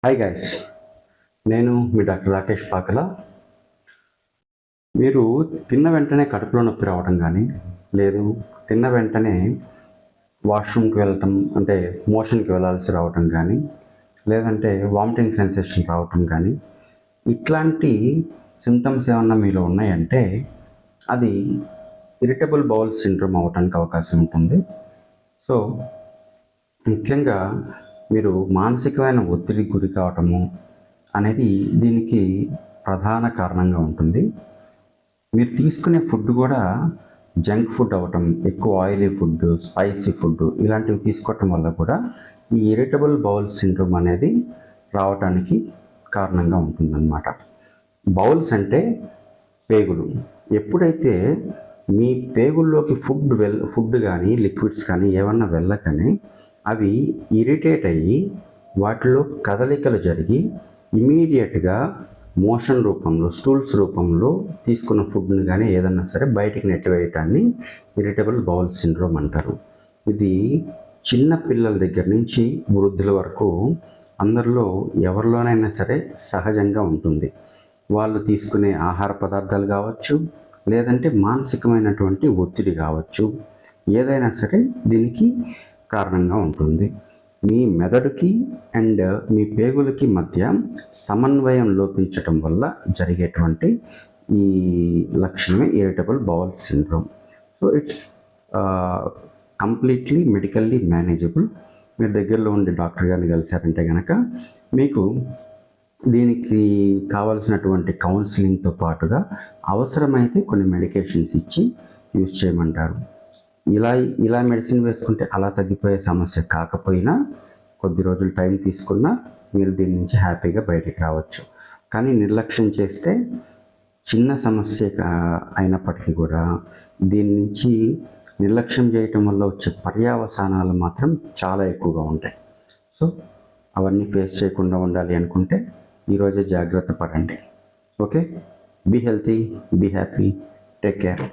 Hi guys, నేను మీ doctor Rakesh Pakala. మీరు తిన్న వెంటనే కడుపులో నొప్పి రావడం కానీ, లేదు తిన్న వెంటనే వాష్రూమ్కి వెళ్ళటం అంటే మోషన్కి వెళ్ళాల్సి రావటం కానీ, లేదంటే వామిటింగ్ సెన్సేషన్ రావటం కానీ, ఇట్లాంటి సిమ్టమ్స్ ఏమన్నా మీలో ఉన్నాయంటే అది ఇరిటబుల్ బౌల్ సిండ్రోమ్ అవ్వడానికి అవకాశం ఉంటుంది. సో ముఖ్యంగా మీరు మానసికమైన ఒత్తిడికి గురి కావటము అనేది దీనికి ప్రధాన కారణంగా ఉంటుంది. మీరు తీసుకునే ఫుడ్ కూడా జంక్ ఫుడ్ అవ్వటం, ఎక్కువ ఆయిలీ ఫుడ్, స్పైసీ ఫుడ్ ఇలాంటివి తీసుకోవటం వల్ల కూడా ఈ ఇరిటబుల్ బౌల్ సిండ్రోమ్ అనేది రావటానికి కారణంగా ఉంటుందన్నమాట. బౌల్స్ అంటే పేగులు. ఎప్పుడైతే మీ పేగుల్లోకి ఫుడ్ కానీ లిక్విడ్స్ కానీ ఏమన్నా వెళ్ళకనే అవి ఇరిటేట్ అయ్యి వాటిలో కదలికలు జరిగి ఇమీడియట్గా మోషన్ రూపంలో, స్టూల్స్ రూపంలో తీసుకున్న ఫుడ్ని కానీ ఏదన్నా సరే బయటికి నెట్టివేయటాన్ని ఇరిటబుల్ బౌల్ సిండ్రోమ్ అంటారు. ఇది చిన్న పిల్లల దగ్గర నుంచి వృద్ధుల వరకు అందరిలో ఎవరిలోనైనా సరే సహజంగా ఉంటుంది. వాళ్ళు తీసుకునే ఆహార పదార్థాలు కావచ్చు, లేదంటే మానసికమైనటువంటి ఒత్తిడి కావచ్చు, ఏదైనా సరే దీనికి కారణంగా ఉంటుంది. మీ మెదడుకి అండ్ మీ పేగులకి మధ్య సమన్వయం లోపించటం వల్ల జరిగేటువంటి ఈ లక్షణమే irritable bowel syndrome. So it's completely medically manageable. మీరు దగ్గరలో ఉండే డాక్టర్ గారిని కలిశారంటే కనుక మీకు దీనికి కావలసినటువంటి కౌన్సిలింగ్తో పాటుగా అవసరమైతే కొన్ని మెడికేషన్స్ ఇచ్చి యూజ్ చేయమంటారు. ఇలా మెడిసిన్ వేసుకుంటే అలా తగ్గిపోయే సమస్య కాకపోయినా కొద్ది రోజులు టైం తీసుకున్నా మీరు దీని నుంచి హ్యాపీగా బయటికి రావచ్చు. కానీ నిర్లక్ష్యం చేస్తే చిన్న సమస్య అయినప్పటికీ కూడా దీని నుంచి నిర్లక్ష్యం చేయటం వల్ల వచ్చే పర్యవసానాలు మాత్రం చాలా ఎక్కువగా ఉంటాయి. సో అవన్నీ ఫేస్ చేయకుండా ఉండాలి అనుకుంటే ఈరోజే జాగ్రత్త పడండి. Okay, be healthy, be happy, take care.